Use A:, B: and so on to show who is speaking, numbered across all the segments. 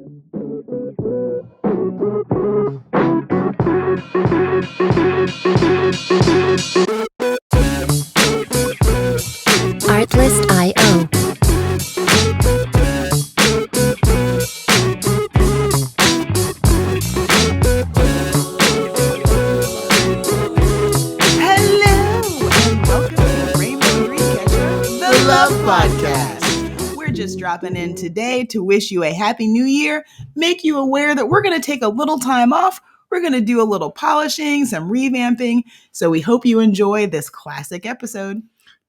A: Artlist.io.
B: Hello, and welcome to Rainbow Dreamcatcher, the Love Podcast. We're just dropping in today to wish you a happy new year, make you aware that we're going to take a little time off. We're going to do a little polishing, some revamping. So we hope you enjoy this classic episode.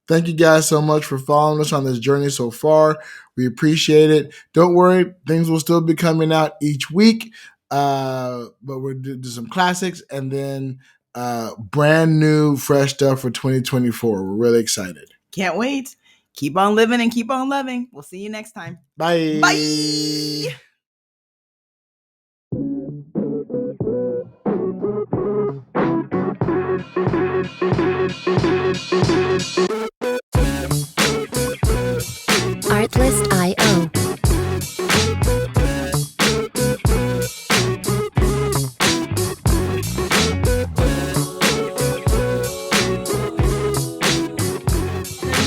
C: Thank you guys so much for following us on this journey so far. We appreciate it. Don't worry, things will still be coming out each week, but we'll do some classics and then brand new, fresh stuff for 2024. We're really excited.
B: Can't wait. Keep on living and keep on loving. We'll see you next time.
C: Bye.
B: Bye.
A: Artlist.io.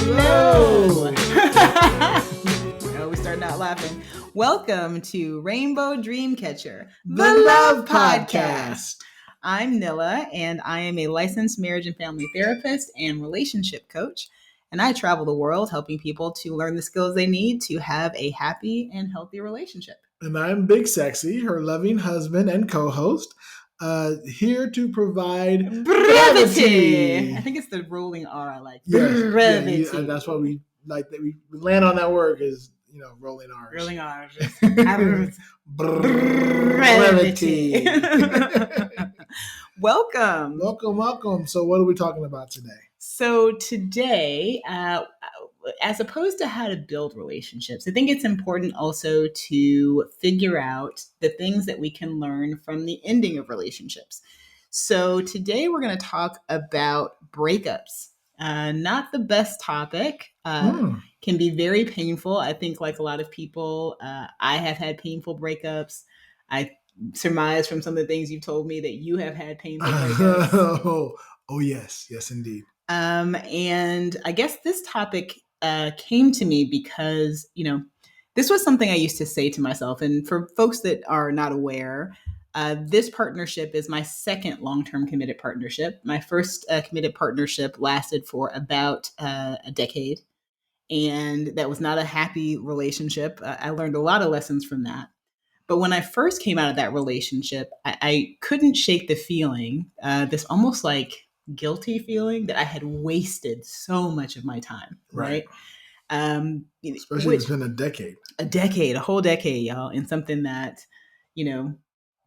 B: Hello. Oh, we started out laughing. Welcome to Rainbow Dreamcatcher, the Love Podcast. I'm Nilla, and I am a licensed marriage and family therapist and relationship coach. And I travel the world helping people to learn the skills they need to have a happy and healthy relationship.
C: And I'm Big Sexy, her loving husband and co-host, here to provide
B: Brevity. I think it's the rolling R I like.
C: Yes,
B: Brevity.
C: and that's why we like that. We land on that word is rolling R's.
B: Rolling R.
C: Brevity.
B: Welcome.
C: Welcome. So what are we talking about today?
B: So today, as opposed to how to build relationships, I think it's important also to figure out the things that we can learn from the ending of relationships. So today we're going to talk about breakups. Not the best topic. Can be very painful. I think like a lot of people, I have had painful breakups. I surmise from some of the things you've told me that you have had painful breakups.
C: Oh yes, indeed.
B: And I guess this topic came to me because, this was something I used to say to myself. And for folks that are not aware, this partnership is my second long-term committed partnership. My first committed partnership lasted for about a decade. And that was not a happy relationship. I learned a lot of lessons from that. But when I first came out of that relationship, I couldn't shake the feeling, this almost like guilty feeling that I had wasted so much of my time, right?
C: Especially if it's been a decade.
B: A whole decade, y'all, in something that,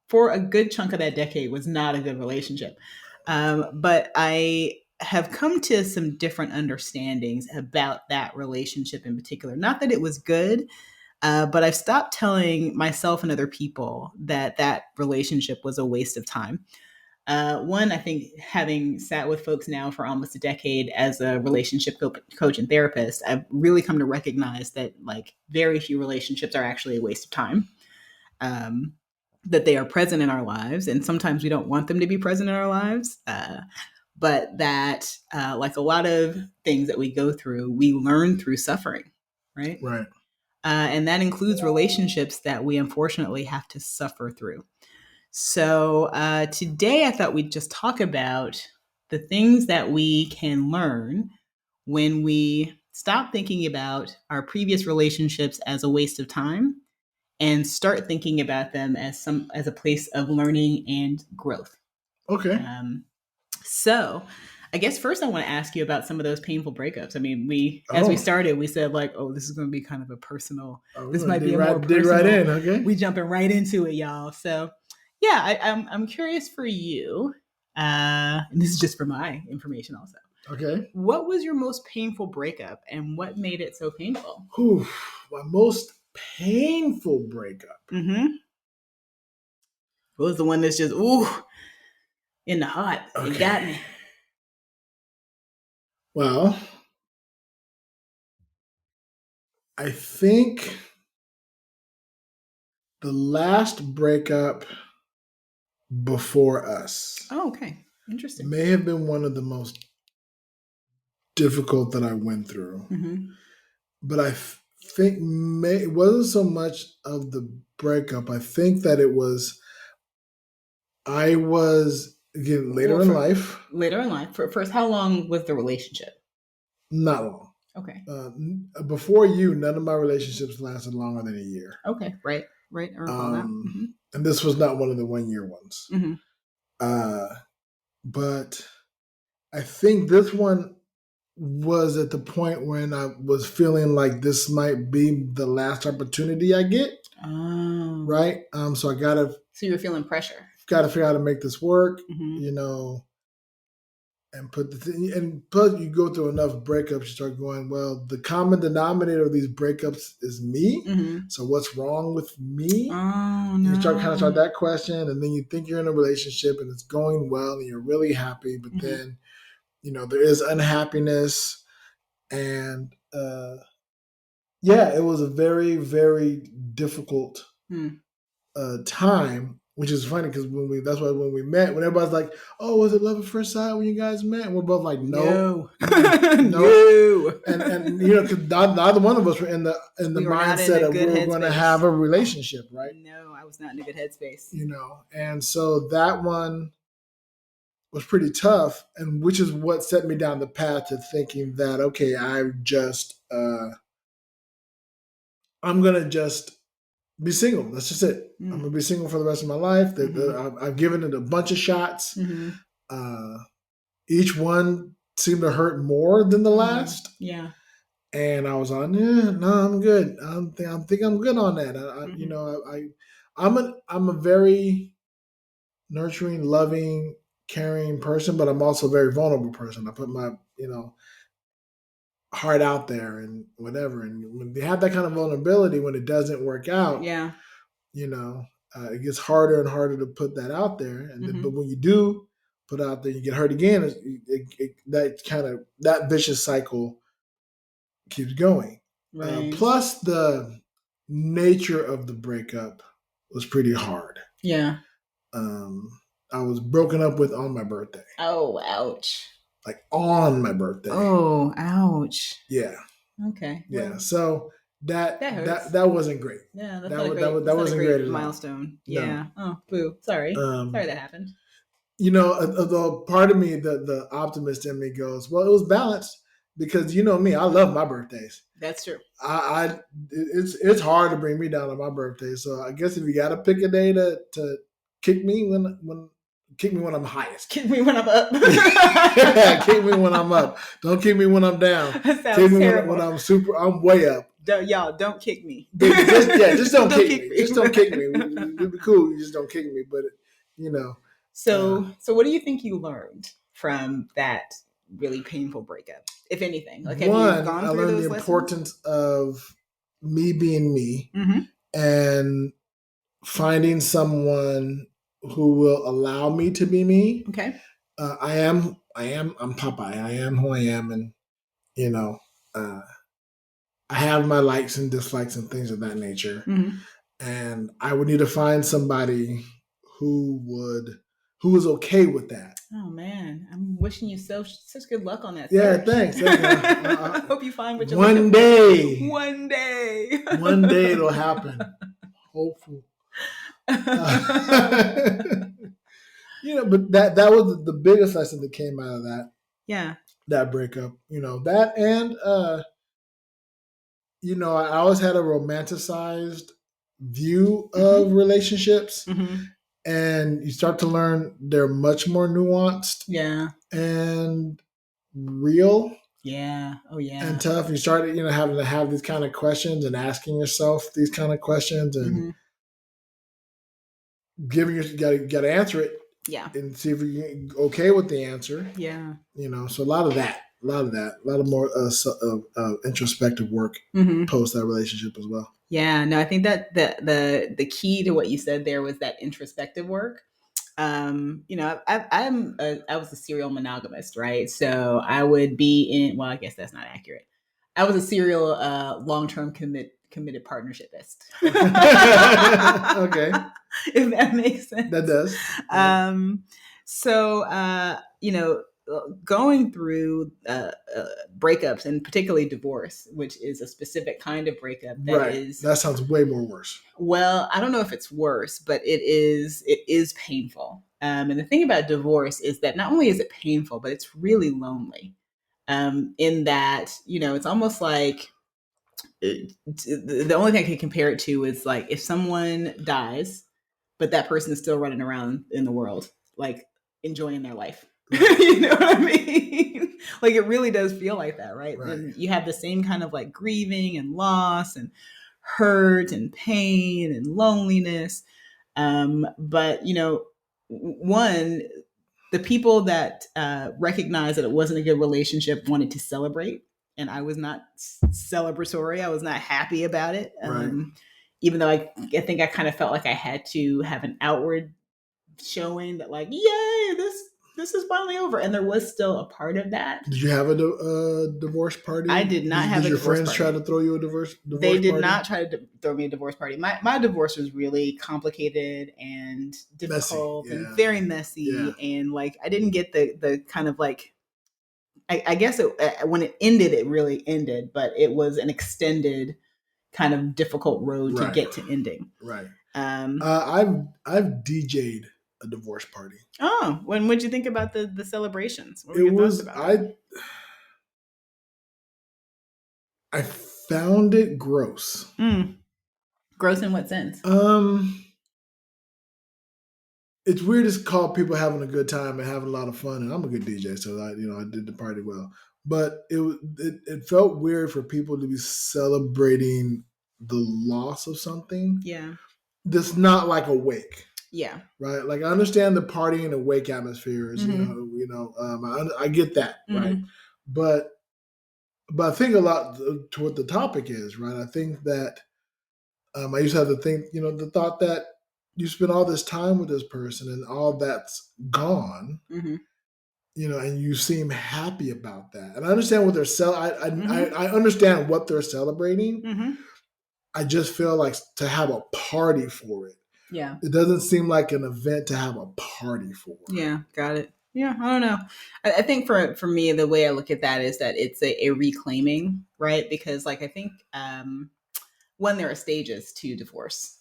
B: for a good chunk of that decade was not a good relationship. But I have come to some different understandings about that relationship in particular. Not that it was good, but I've stopped telling myself and other people that relationship was a waste of time. One, I think having sat with folks now for almost a decade as a relationship coach and therapist, I've really come to recognize that like very few relationships are actually a waste of time. That they are present in our lives, and sometimes we don't want them to be present in our lives. But that, like a lot of things that we go through, we learn through suffering, right?
C: Right.
B: And that includes relationships that we unfortunately have to suffer through. So today I thought we'd just talk about the things that we can learn when we stop thinking about our previous relationships as a waste of time and start thinking about them as a place of learning and growth.
C: Okay.
B: So I guess first I want to ask you about some of those painful breakups. I mean, we started, we said like, oh, this is going to be kind of a personal, this might be a more personal.
C: Dig right in, okay?
B: We jumping right into it, y'all. So yeah, I'm curious for you, and this is just for my information also.
C: Okay.
B: What was your most painful breakup and what made it so painful?
C: My most painful breakup.
B: Mm-hmm. What was the one that's just, in the heart? Okay. It got me.
C: Well, I think The last breakup before us
B: Oh, okay. Interesting.
C: may have been one of the most difficult that I went through.
B: Mm-hmm.
C: But I think it wasn't so much of the breakup. I think that I was, again, later in life.
B: Later in life. First, how long was the relationship?
C: Not long.
B: Okay.
C: Before you, none of my relationships lasted longer than a year.
B: Okay. Right. I recall that. Mm-hmm.
C: And this was not one of the 1 year ones.
B: Mm-hmm.
C: But I think this one was at the point when I was feeling like this might be the last opportunity I get.
B: Oh.
C: Right. So
B: So you were feeling pressure.
C: Got to figure out how to make this work.
B: Mm-hmm.
C: And and plus you go through enough breakups, you start going, well, the common denominator of these breakups is me.
B: Mm-hmm.
C: So what's wrong with me?
B: Oh, no.
C: You start that question, and then you think you're in a relationship and it's going well and you're really happy, but then, there is unhappiness. And it was a very, very difficult time. Which is funny because that's why when we met, when everybody's like, "Oh, was it love at first sight when you guys met?" And we're both like, "No, no." And because neither one of us were in the mindset of we're going to have a relationship, right?
B: No, I was not in a good headspace.
C: And so that one was pretty tough, and which is what set me down the path to thinking that I'm gonna just be single. That's just it. I'm gonna be single for the rest of my life. I've given it a bunch of shots. Each one seemed to hurt more than the last.
B: Yeah.
C: And I was on, no, I'm good. I think I'm good on that. I'm a very nurturing, loving, caring person, but I'm also a very vulnerable person. I put my, heart out there and whatever. And when they have that kind of vulnerability, when it doesn't work out, it gets harder and harder to put that out there. And but when you do put out there, you get hurt again. That vicious cycle keeps going.
B: Right.
C: Plus, the nature of the breakup was pretty hard.
B: Yeah.
C: I was broken up with on my birthday.
B: Oh, ouch.
C: Like on my birthday.
B: Oh, ouch.
C: Yeah.
B: Okay.
C: Yeah. Well, so that wasn't great.
B: Yeah,
C: that wasn't great at all.
B: Milestone. Yeah. No. Oh, boo. Sorry. Sorry that happened.
C: Although part of me, the optimist in me goes, well, it was balanced because me, I love my birthdays.
B: That's true.
C: It's hard to bring me down on my birthday. So I guess if you got to pick a day to kick me when I'm highest.
B: Kick me when I'm up.
C: Yeah, kick me when I'm up. Don't kick me when I'm down.
B: That sounds
C: kick me
B: terrible.
C: when I'm way up.
B: Y'all, don't kick me.
C: Just don't kick me. Just don't kick me. It'd be cool. You just don't kick me. But
B: So what do you think you learned from that really painful breakup, if anything? Like, have you gone through
C: I learned the importance of me being me and finding someone who will allow me to be me.
B: Okay.
C: I'm Popeye. I am who I am. And, I have my likes and dislikes and things of that nature. And I would need to find somebody who was okay with that.
B: Oh man, I'm wishing you such good luck on that.
C: Yeah, thanks.
B: I hope you find what you're
C: looking for.
B: One day.
C: One day it'll happen. Hopefully. But that was the biggest lesson that came out of that.
B: Yeah.
C: That breakup. That and I always had a romanticized view of relationships. And you start to learn they're much more nuanced. Yeah. And real.
B: Yeah. Oh yeah.
C: And tough. You start, having to have these kind of questions and asking yourself these kind of questions and you got to answer it. Yeah. And see if you're okay with the answer. Yeah. So a lot of that. A lot of more introspective work post that relationship as well.
B: Yeah, no, I think that the key to what you said there was that introspective work. I was a serial monogamist, right? So I would be in. Well, I guess that's not accurate. I was a serial long-term committed partnershipist.
C: Okay.
B: If that makes sense.
C: That does.
B: So, going through breakups, and particularly divorce, which is a specific kind of breakup
C: That sounds way more worse.
B: Well, I don't know if it's worse, but it is painful. And the thing about divorce is that not only is it painful, but it's really lonely. In that, it's almost like the only thing I can compare it to is like if someone dies, but that person is still running around in the world, like enjoying their life. You know what I mean? Like it really does feel like that, right? And you have the same kind of like grieving and loss and hurt and pain and loneliness. But one, the people that recognized that it wasn't a good relationship wanted to celebrate, and I was not celebratory. I was not happy about it. Even though I think I kind of felt like I had to have an outward showing that like, yay, this is finally over. And there was still a part of that.
C: Did you have a divorce party?
B: I did not have a divorce party.
C: Did your friends try to throw you a divorce
B: They did
C: party?
B: not try to throw me a divorce party. My divorce was really complicated and difficult and very messy. Yeah. And like, I didn't get the kind of like, I guess when it ended, it really ended, but it was an extended kind of difficult road to get to ending.
C: Right. I've DJ'd a divorce party.
B: Oh, what'd you think about the celebrations? What were your thoughts about it?
C: I found it gross.
B: Gross in what sense?
C: It's weird to call people having a good time and having a lot of fun, and I'm a good DJ, so I did the party well. But it felt weird for people to be celebrating the loss of something.
B: Yeah,
C: that's not like a wake.
B: Yeah,
C: right. Like I understand the party and the wake atmospheres. I get that, right? But I think a lot to what the topic is, right? I think that I used to have to think, the thought that you spend all this time with this person and all that's gone, and you seem happy about that. And I understand what they're I understand what they're celebrating. I just feel like to have a party for it.
B: Yeah.
C: It doesn't seem like an event to have a party for.
B: Yeah, got it. Yeah, I don't know. I think for me, the way I look at that is that it's a reclaiming, right? Because like I think when there are stages to divorce,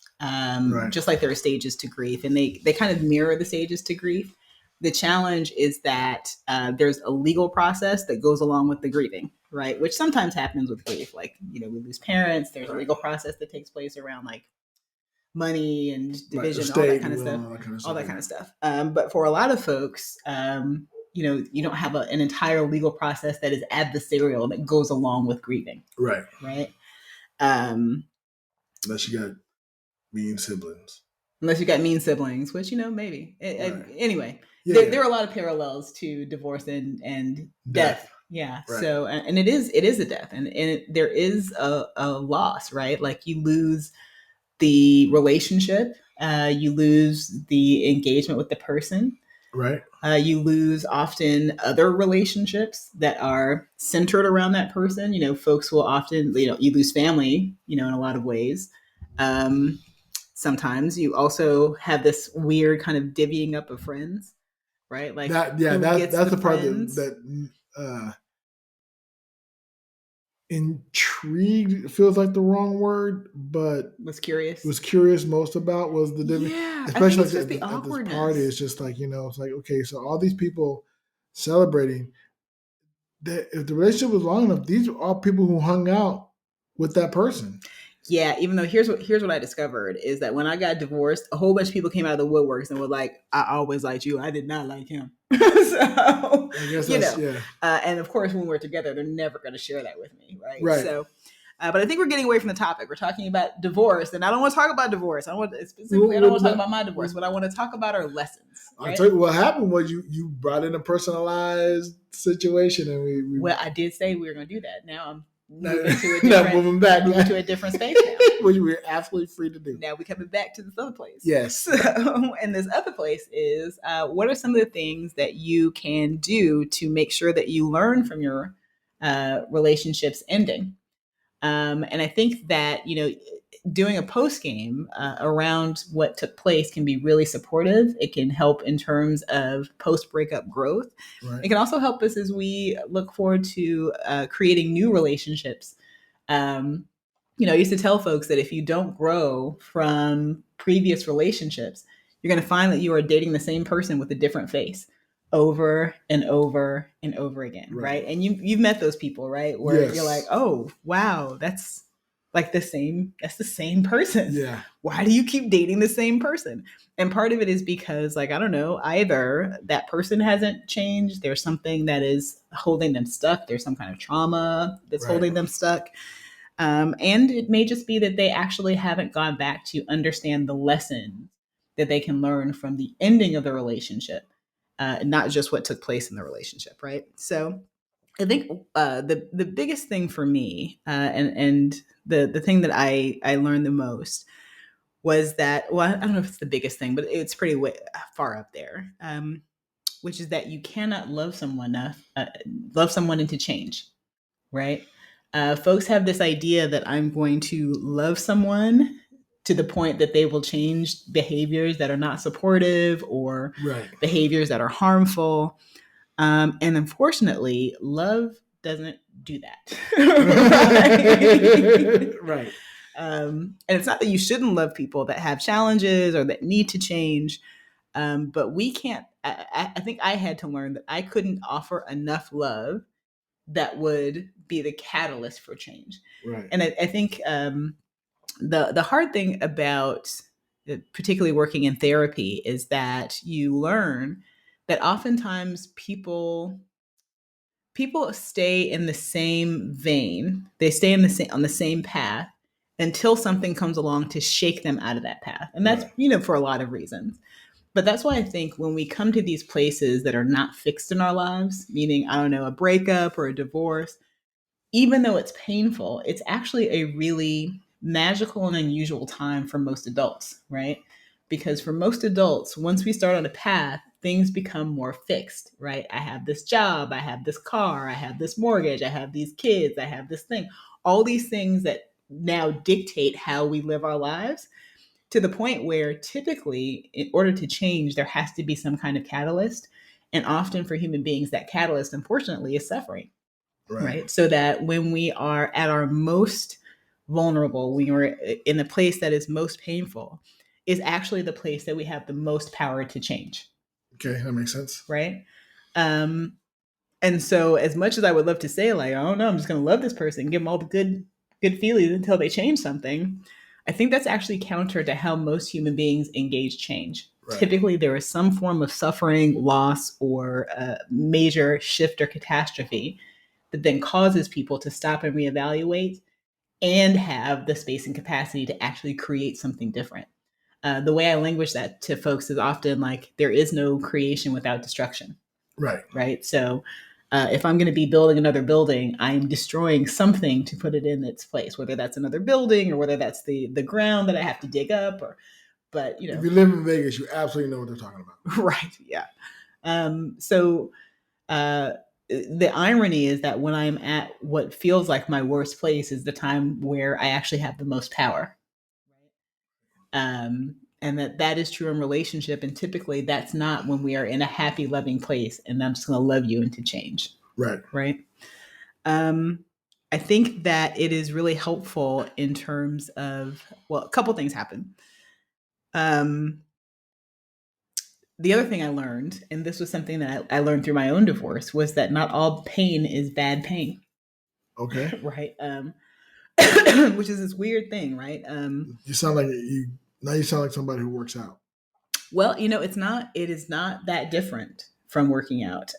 B: just like there are stages to grief, and they kind of mirror the stages to grief. The challenge is that there's a legal process that goes along with the grieving, right? Which sometimes happens with grief. Like, we lose parents. There's a legal process that takes place around like money and division, all that kind of stuff. But for a lot of folks, you don't have an entire legal process that is adversarial that goes along with grieving. Right.
C: Unless you got mean siblings.
B: Which, maybe. Anyway, there are a lot of parallels to divorce and death. Yeah. Right. So, and it is a death, and there is a loss, right? Like you lose the relationship, you lose the engagement with the person.
C: Right.
B: You lose often other relationships that are centered around that person. Folks will often, you lose family, in a lot of ways. Sometimes you also have this weird kind of divvying up of friends, right? Like that's the part that intrigued feels like the wrong word, but was curious
C: most about was the divvy.
B: Yeah,
C: especially
B: like at this
C: party. It's just like, it's like, okay, so all these people celebrating that if the relationship was long enough, these are all people who hung out with that person.
B: Yeah, even though here's what I discovered is that when I got divorced, a whole bunch of people came out of the woodworks and were like, I always liked you. I did not like him. So, I guess and of course, when we're together, they're never going to share that with me. Right. So, but I think we're getting away from the topic. We're talking about divorce, and I don't want to talk about divorce. I don't want to talk about my divorce. What I want to talk about are lessons. Right?
C: I'll tell you what happened was you brought in a personalized situation, and we
B: well, I did say we were going to do that. Now I'm moving to a different space now.
C: Which we're absolutely free to do.
B: Now we're coming back to this other place.
C: Yes.
B: So, and this other place is, what are some of the things that you can do to make sure that you learn from your relationships ending? And I think that, doing a post game around what took place can be really supportive. It can help in terms of post breakup growth.
C: Right.
B: It can also help us as we look forward to creating new relationships. I used to tell folks that if you don't grow from previous relationships, you're going to find that you are dating the same person with a different face over and over and over again, right? And you've met those people, right? Where you're like, oh, wow, that's like the same person.
C: Yeah.
B: Why do you keep dating the same person? And part of it is because, like, I don't know, either that person hasn't changed, there's something that is holding them stuck, there's some kind of trauma that's holding them stuck. And it may just be that they actually haven't gone back to understand the lessons that they can learn from the ending of the relationship, not just what took place in the relationship, right? So I think the biggest thing for me, and the thing that I learned the most was that, well, I don't know if it's the biggest thing, but it's pretty far up there, which is that you cannot love someone into change, right? Folks have this idea that I'm going to love someone to the point that they will change behaviors that are not supportive or behaviors that are harmful. And unfortunately, love doesn't do that.
C: Right.
B: And it's not that you shouldn't love people that have challenges or that need to change. But we can't, I think I had to learn that I couldn't offer enough love that would be the catalyst for change.
C: Right.
B: And I think the hard thing about particularly working in therapy is that you learn that oftentimes people stay in the same vein. They stay on the same path until something comes along to shake them out of that path. And that's, for a lot of reasons. But that's why I think when we come to these places that are not fixed in our lives, meaning, I don't know, a breakup or a divorce, even though it's painful, it's actually a really magical and unusual time for most adults, right? Because for most adults, once we start on a path, things become more fixed, right? I have this job, I have this car, I have this mortgage, I have these kids, I have this thing. All these things that now dictate how we live our lives, to the point where typically, in order to change, there has to be some kind of catalyst. And often for human beings, that catalyst, unfortunately, is suffering. Right. So that when we are at our most vulnerable, when we're in the place that is most painful, is actually the place that we have the most power to change.
C: Okay, that makes sense.
B: Right. And so as much as I would love to say, like, oh no, I'm just going to love this person, give them all the good feelings until they change something, I think that's actually counter to how most human beings engage change. Right. Typically, there is some form of suffering, loss, or a major shift or catastrophe that then causes people to stop and reevaluate and have the space and capacity to actually create something different. The way I language that to folks is often like, there is no creation without destruction.
C: Right.
B: Right. So if I'm going to be building another building, I'm destroying something to put it in its place, whether that's another building or whether that's the ground that I have to dig up. But if
C: you live in Vegas, you absolutely know what they're talking about.
B: Right. Yeah. So the irony is that when I'm at what feels like my worst place is the time where I actually have the most power. And that is true in relationship. And typically that's not when we are in a happy, loving place and I'm just going to love you into change.
C: Right.
B: Right. I think that it is really helpful in terms of, well, a couple things happen. The other thing I learned, and this was something that I learned through my own divorce, was that not all pain is bad pain.
C: Okay.
B: Right. Which is this weird thing, right?
C: You sound like you sound like somebody who works out.
B: Well, it is not that different from working out.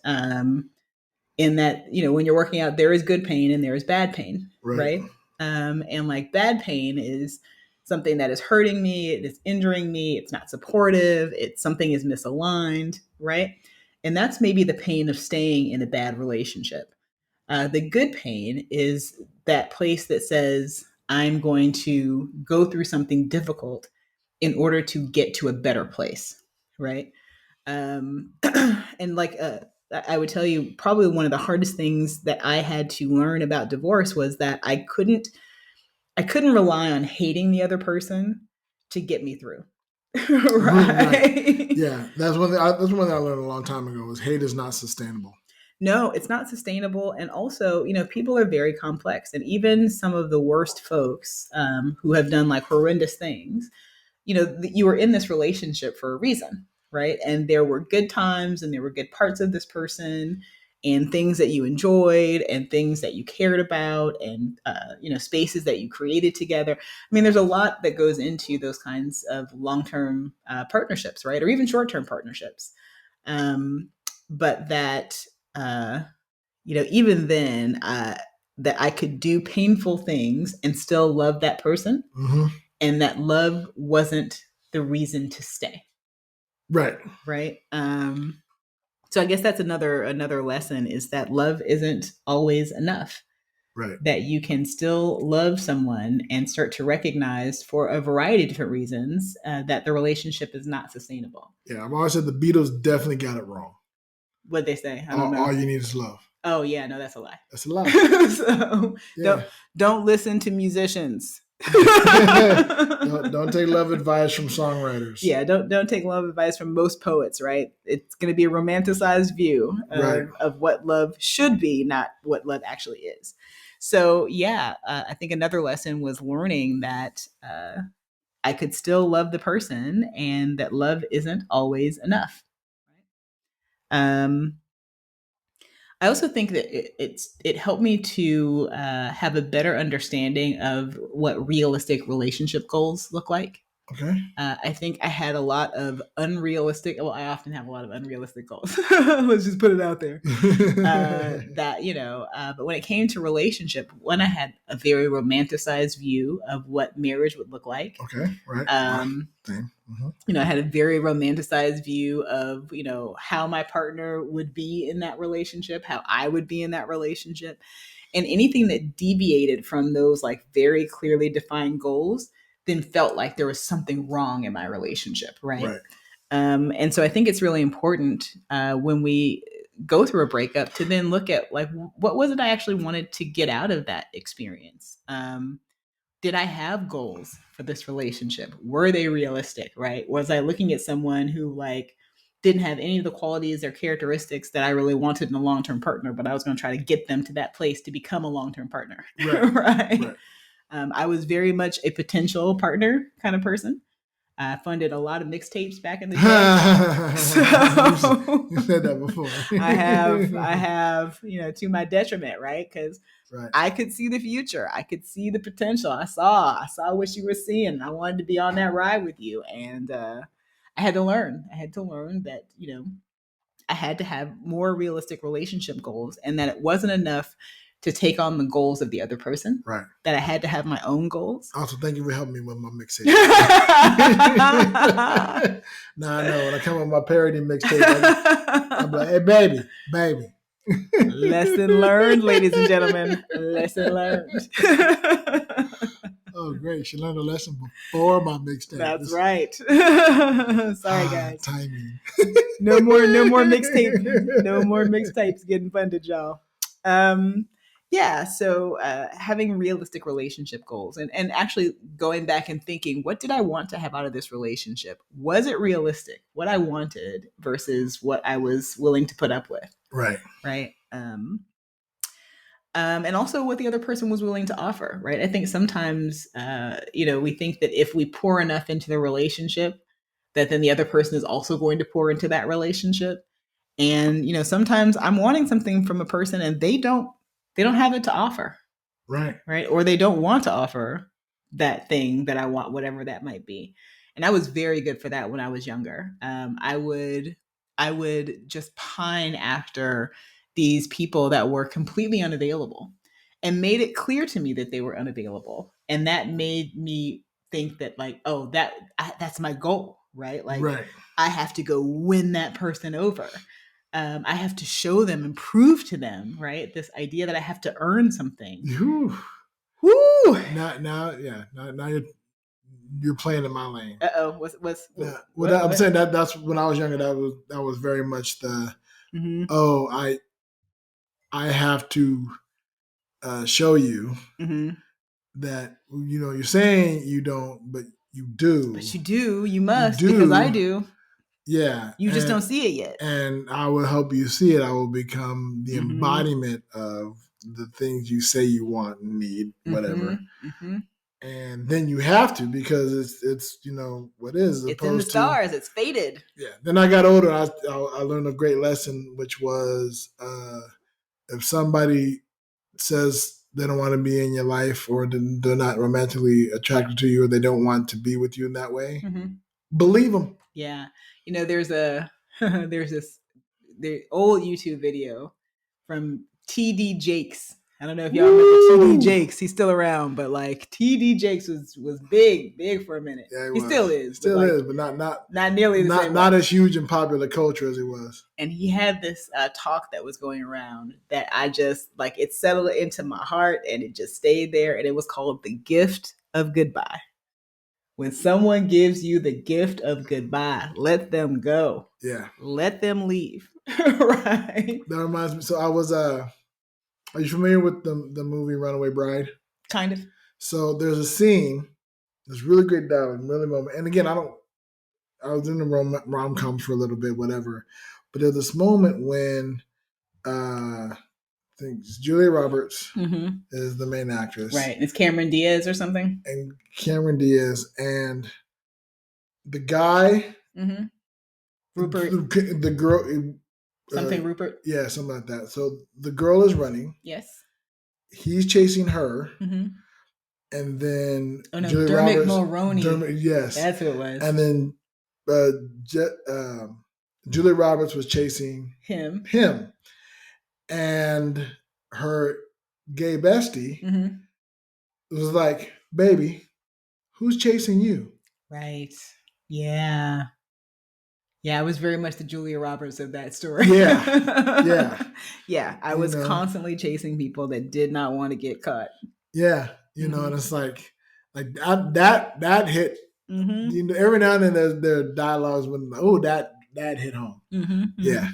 B: In that, when you're working out, there is good pain and there is bad pain. Right. And like bad pain is something that is hurting me, it is injuring me, it's not supportive, something is misaligned, right? And that's maybe the pain of staying in a bad relationship. The good pain is that place that says, I'm going to go through something difficult in order to get to a better place, right? And like I would tell you, probably one of the hardest things that I had to learn about divorce was that I couldn't I couldn't rely on hating the other person to get me through.
C: Right. Yeah, that's one thing. That's one thing I learned a long time ago. Was hate is not sustainable.
B: No, it's not sustainable. And also, people are very complex. And even some of the worst folks who have done like horrendous things, you were in this relationship for a reason, right? And there were good times and there were good parts of this person and things that you enjoyed and things that you cared about and, spaces that you created together. I mean, there's a lot that goes into those kinds of long-term partnerships, right? Or even short-term partnerships. But that, even then, that I could do painful things and still love that person, and that love wasn't the reason to stay.
C: Right.
B: Right. So I guess that's another lesson, is that love isn't always enough.
C: Right.
B: That you can still love someone and start to recognize, for a variety of different reasons, that the relationship is not sustainable.
C: Yeah, I've always said the Beatles definitely got it wrong.
B: What'd they say? I don't know.
C: All you need is love.
B: Oh yeah, no, that's a lie.
C: That's a lie.
B: So
C: Yeah.
B: don't listen to musicians.
C: don't take love advice from songwriters.
B: Yeah, don't take love advice from most poets, right? It's going to be a romanticized view of what love should be, not what love actually is. So yeah, I think another lesson was learning that I could still love the person and that love isn't always enough. I also think that it helped me to have a better understanding of what realistic relationship goals look like.
C: Okay.
B: I think I had a lot of unrealistic. Well, I often have a lot of unrealistic goals. Let's just put it out there. But when it came to relationship, one, I had a very romanticized view of what marriage would look like.
C: Okay. Right.
B: Same. I had a very romanticized view of, how my partner would be in that relationship, how I would be in that relationship, and anything that deviated from those like very clearly defined goals then felt like there was something wrong in my relationship. Right. And so I think it's really important when we go through a breakup to then look at like, what was it I actually wanted to get out of that experience? Did I have goals for this relationship? Were they realistic, right? Was I looking at someone who like didn't have any of the qualities or characteristics that I really wanted in a long-term partner, but I was going to try to get them to that place to become a long-term partner, right? I was very much a potential partner kind of person. I funded a lot of mixtapes back in the day. So
C: you said that before.
B: I have, to my detriment, right? Because I could see the future. I could see the potential. I saw what you were seeing. I wanted to be on that ride with you. And I had to learn. That, I had to have more realistic relationship goals, and that it wasn't enough to take on the goals of the other person.
C: Right.
B: That I had to have my own goals.
C: Also, thank you for helping me with my mixtape. Now I know when I come with my parody mixtape, I'm like, hey, baby.
B: Lesson learned, ladies and gentlemen. Lesson learned.
C: Oh, great. She learned a lesson before my mixtape.
B: That's right. Sorry, guys.
C: Timing.
B: No more mixtape. No more mixtapes getting funded, y'all. So having realistic relationship goals and actually going back and thinking, what did I want to have out of this relationship? Was it realistic? What I wanted versus what I was willing to put up with.
C: Right.
B: And also what the other person was willing to offer, right? I think sometimes, we think that if we pour enough into the relationship, that then the other person is also going to pour into that relationship. And, sometimes I'm wanting something from a person and they don't have it to offer.
C: Right.
B: Or they don't want to offer that thing that I want, whatever that might be. And I was very good for that when I was younger. I would just pine after these people that were completely unavailable and made it clear to me that they were unavailable. And that made me think that like, oh, that's my goal, right? Like I have to go win that person over. I have to show them and prove to them, right? This idea that I have to earn something.
C: Woo! Now you're playing in my lane. I'm saying that's when I was younger. That was very much the I have to show you that you're saying you don't, but you do.
B: But you do. You must,
C: do.
B: because I do.
C: Yeah.
B: You just don't see it yet.
C: And I will help you see it. I will become the
B: Mhm.
C: embodiment of the things you say you want and need, whatever.
B: Mhm.
C: And then you have to, because it's what is,
B: It's in the stars. It's fated.
C: Yeah. Then I got older. I learned a great lesson, which was if somebody says they don't want to be in your life, or they're not romantically attracted to you, or they don't want to be with you in that way, believe them.
B: Yeah. There's the old YouTube video from TD Jakes. I don't know if y'all remember TD Jakes. He's still around, but like TD Jakes was big for a minute.
C: Yeah,
B: he still is.
C: He still is, but not
B: nearly the same.
C: Not as huge in popular culture as he was.
B: And he had this talk that was going around that I just it settled into my heart, and it just stayed there. And it was called The Gift of Goodbye. When someone gives you the gift of goodbye, let them go.
C: Yeah.
B: Let them leave. Right.
C: That reminds me. So I was are you familiar with the movie Runaway Bride?
B: Kind of.
C: So there's a scene, this really great dialogue, really moment. And again, I was in the rom-coms for a little bit, whatever. But there's this moment when I think Julia Roberts is the main actress.
B: Right. It's Cameron Diaz or something.
C: And Cameron Diaz and the guy,
B: Rupert.
C: The girl.
B: Something Rupert.
C: Yeah, something like that. So the girl is running.
B: Yes.
C: He's chasing her. And then
B: Julia Dermot Mulroney.
C: Yes.
B: That's who it was.
C: And then Julia Roberts was chasing
B: him.
C: And her gay bestie was like, baby, who's chasing you?
B: Right. Yeah. Yeah, I was very much the Julia Roberts of that story.
C: Yeah.
B: Yeah, I was constantly chasing people that did not want to get caught. Yeah.
C: And it's like that hit. Every now and then there are dialogues when, that hit home. Yeah.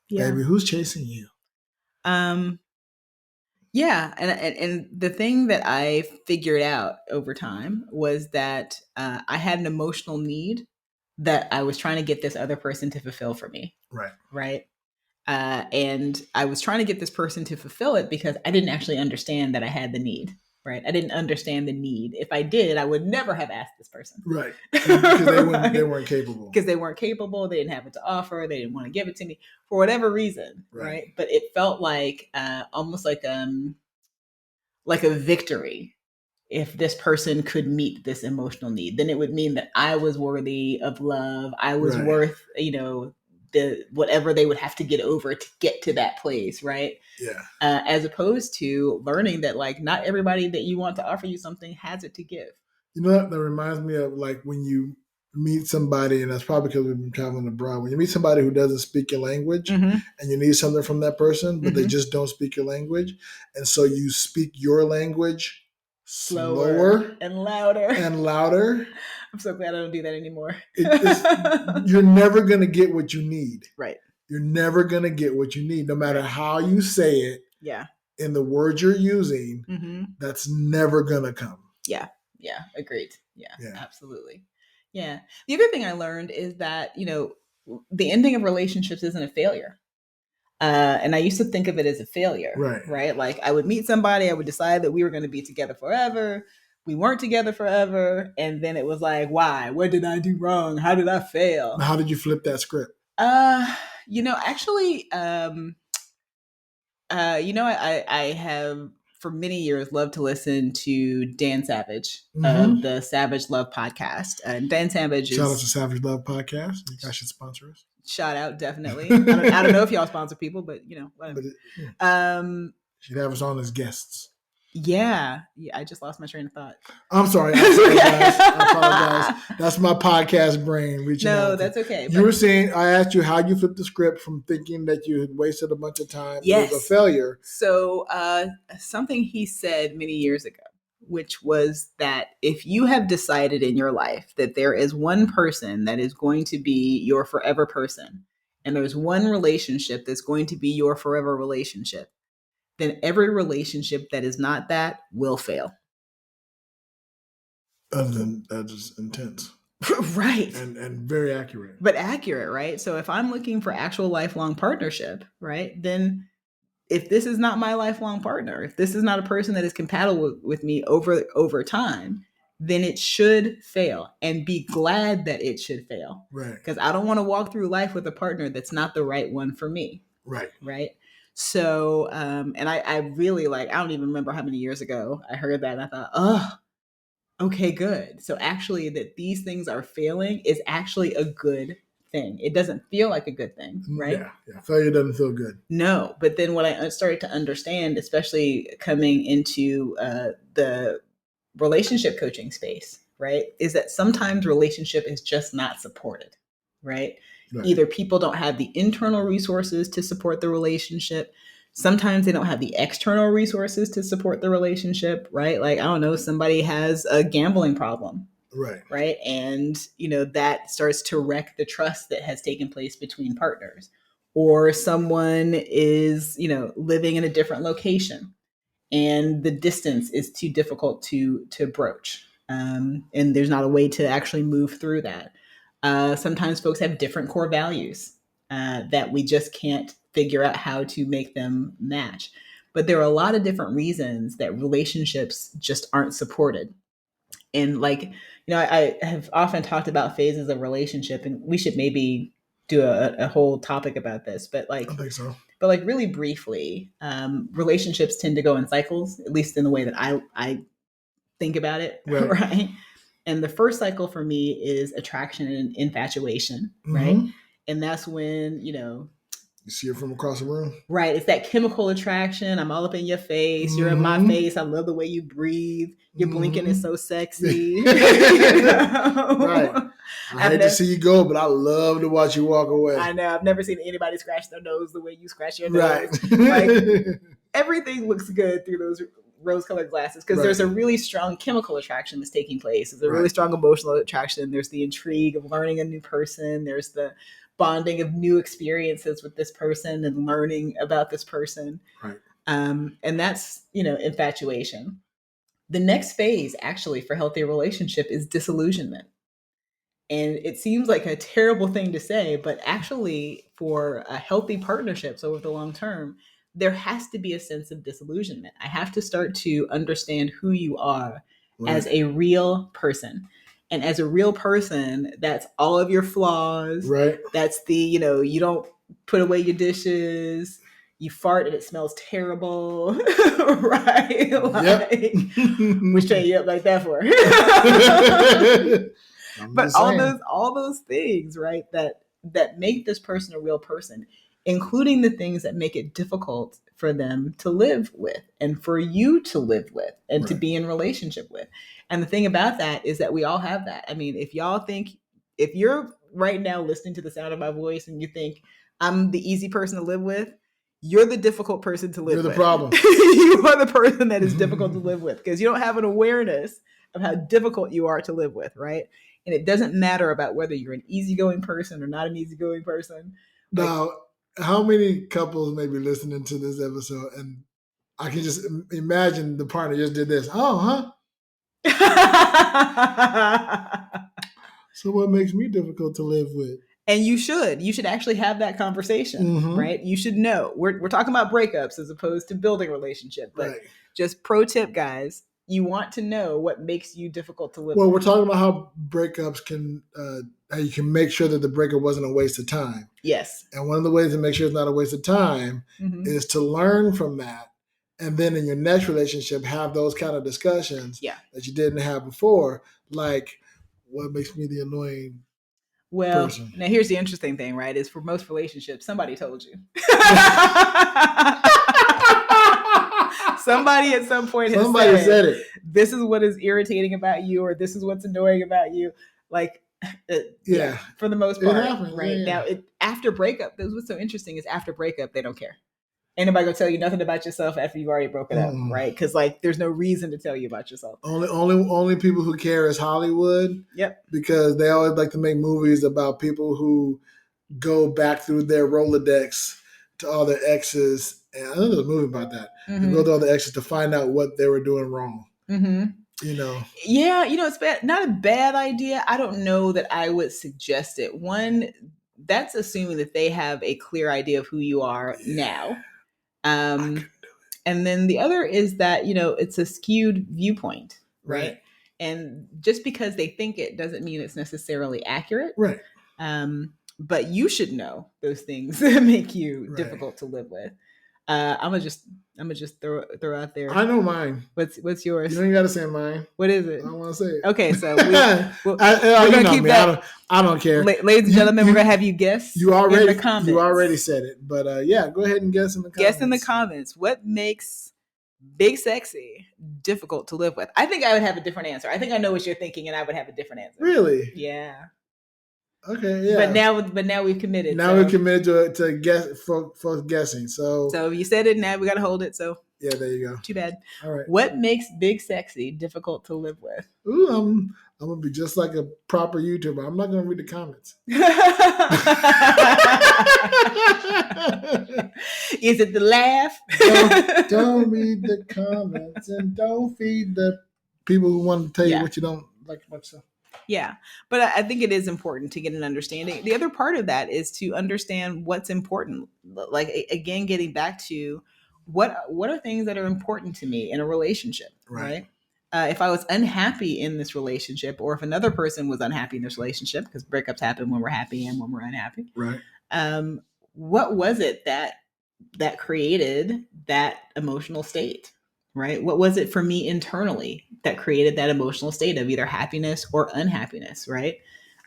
C: Baby, who's chasing you?
B: Yeah, and the thing that I figured out over time was that I had an emotional need that I was trying to get this other person to fulfill for me. Right. And I was trying to get this person to fulfill it because I didn't actually understand that I had the need. Right. I didn't understand the need. If I did, I would never have asked this person.
C: Right. Because they weren't capable.
B: Because they weren't capable. They didn't have it to offer. They didn't want to give it to me for whatever reason. Right. But it felt like almost like a victory. If this person could meet this emotional need, then it would mean that I was worthy of love. I was worth, the whatever they would have to get over to get to that place, right?
C: Yeah.
B: As opposed to learning that not everybody that you want to offer you something has it to give.
C: You know that reminds me of when you meet somebody, and that's probably because we've been traveling abroad. When you meet somebody who doesn't speak your language, and you need something from that person, but they just don't speak your language, and so you speak your language slower
B: and louder. I'm so glad I don't do that anymore.
C: You're never going to get what you need.
B: Right.
C: You're never going to get what you need, no matter how you say it.
B: Yeah.
C: In the words you're using, that's never going to come.
B: Yeah. Yeah. Agreed. Yeah. Absolutely. Yeah. The other thing I learned is that, the ending of relationships isn't a failure. And I used to think of it as a failure, right? Like I would meet somebody, I would decide that we were going to be together forever. We weren't together forever. And then it was like, why? What did I do wrong? How did I fail?
C: How did you flip that script?
B: Actually, I have for many years loved to listen to Dan Savage of the Savage Love podcast. And Dan Savage
C: Shout out to Savage Love podcast. You guys should sponsor us.
B: Shout out, definitely. I don't know if y'all sponsor people, but whatever.
C: Should have us on as guests.
B: Yeah. I just lost my train of thought.
C: I'm sorry. I apologize. That's my podcast brain reaching out.
B: No, that's okay.
C: You were saying, I asked you how you flipped the script from thinking that you had wasted a bunch of time.
B: Yes.
C: It was a failure.
B: So something he said many years ago, which was that if you have decided in your life that there is one person that is going to be your forever person, and there's one relationship that's going to be your forever relationship, then every relationship that is not that will fail.
C: Other than that, just intense.
B: Right.
C: And very accurate.
B: But accurate, right? So if I'm looking for actual lifelong partnership, right, then if this is not my lifelong partner, if this is not a person that is compatible with me over time, then it should fail, and be glad that it should fail.
C: Right.
B: Because I don't want to walk through life with a partner that's not the right one for me.
C: Right.
B: Right. So, and I really I don't even remember how many years ago I heard that, and I thought, oh, okay, good. So actually that these things are failing is actually a good thing. It doesn't feel like a good thing, right?
C: Yeah. Failure doesn't feel good.
B: No, but then what I started to understand, especially coming into the relationship coaching space, right, is that sometimes relationship is just not supported, right? Either people don't have the internal resources to support the relationship. Sometimes they don't have the external resources to support the relationship, right? Like, I don't know, somebody has a gambling problem. Right. And, that starts to wreck the trust that has taken place between partners. Or someone is, living in a different location and the distance is too difficult to broach. And there's not a way to actually move through that. Sometimes folks have different core values that we just can't figure out how to make them match. But there are a lot of different reasons that relationships just aren't supported. And I have often talked about phases of relationship, and we should maybe do a whole topic about this. But
C: I think so.
B: But really briefly, relationships tend to go in cycles, at least in the way that I think about it, right? And the first cycle for me is attraction and infatuation, right? And that's when, you
C: see it from across the room.
B: Right. It's that chemical attraction. I'm all up in your face. You're in my face. I love the way you breathe. Your blinking is so sexy.
C: Right. I hate to see you go, but I love to watch you walk away.
B: I know. I've never seen anybody scratch their nose the way you scratch your nose. Right. Everything looks good through those rose-colored glasses because there's a really strong chemical attraction that's taking place. There's a really strong emotional attraction. There's the intrigue of learning a new person. There's the bonding of new experiences with this person and learning about this person.
C: Right.
B: And that's, infatuation. The next phase actually for healthy relationship is disillusionment. And it seems like a terrible thing to say, but actually for healthy partnerships over the long term, there has to be a sense of disillusionment. I have to start to understand who you are as a real person. And as a real person, that's all of your flaws.
C: Right.
B: That's the, you don't put away your dishes. You fart and it smells terrible. Right? Which tell you up like that for? But all those things, right, that make this person a real person, including the things that make it difficult for them to live with and for you to live with and to be in relationship with. And the thing about that is that we all have that. I mean, if you're right now listening to the sound of my voice and you think I'm the easy person to live with, you're the difficult person to live with.
C: You're the problem.
B: You are the person that is difficult to live with because you don't have an awareness of how difficult you are to live with, right? And it doesn't matter about whether you're an easygoing person or not an easygoing person.
C: Now, how many couples may be listening to this episode and I can just imagine the partner just did this. Oh, huh? So what makes me difficult to live with?
B: And you should actually have that conversation, right? You should know. We're talking about breakups as opposed to building a relationship. But just pro tip, guys, you want to know what makes you difficult to live with.
C: Well, we're talking about how breakups can, how you can make sure that the breakup wasn't a waste of time.
B: Yes.
C: And one of the ways to make sure it's not a waste of time is to learn from that. And then in your next relationship, have those kind of discussions that you didn't have before. Like, what makes me the annoying person?
B: Now here's the interesting thing, right? Is for most relationships, somebody told you. Somebody at some point has said it. This is what is irritating about you, or this is what's annoying about you. Like, for the most part, right? Now, after breakup, this is what's so interesting is after breakup, they don't care. Ain't nobody gonna tell you nothing about yourself after you've already broken up, right? Because there's no reason to tell you about yourself.
C: Only people who care is Hollywood.
B: Yep.
C: Because they always like to make movies about people who go back through their Rolodex to all their exes. And I know there's a movie about that. They go to all the exes to find out what they were doing wrong.
B: Yeah, it's bad. Not a bad idea. I don't know that I would suggest it. One, that's assuming that they have a clear idea of who you are now. And then the other is that, it's a skewed viewpoint, right? And just because they think it doesn't mean it's necessarily accurate.
C: Right.
B: But you should know those things that make you difficult to live with. I'm gonna just throw out there.
C: I know mine.
B: What's yours?
C: You ain't gotta say mine.
B: What is it?
C: I don't want to say it.
B: Okay, so we're gonna keep that.
C: I don't care,
B: ladies and gentlemen. We're gonna have you guess.
C: You already
B: in the comments.
C: You already said it, but go ahead and guess in the comments.
B: Guess in the comments. What makes big sexy difficult to live with? I think I would have a different answer. I think I know what you're thinking, and I would have a different answer.
C: Really?
B: Yeah.
C: Okay, yeah.
B: But now we've committed.
C: Now we're committed to guess for guessing. So
B: you said it. Now we got to hold it. So
C: yeah, there you go.
B: Too bad.
C: All right.
B: What makes big sexy difficult to live with?
C: Ooh, I'm gonna be just like a proper YouTuber. I'm not gonna read the comments.
B: Is it the laugh?
C: Don't read the comments and don't feed the people who want to tell you what you don't like about yourself.
B: Yeah, but I think it is important to get an understanding. The other part of that is to understand what's important. Like, again, getting back to what are things that are important to me in a relationship, right? If I was unhappy in this relationship, or if another person was unhappy in this relationship, because breakups happen when we're happy and when we're unhappy,
C: right?
B: What was it that created that emotional state? Right? What was it for me internally that created that emotional state of either happiness or unhappiness? Right?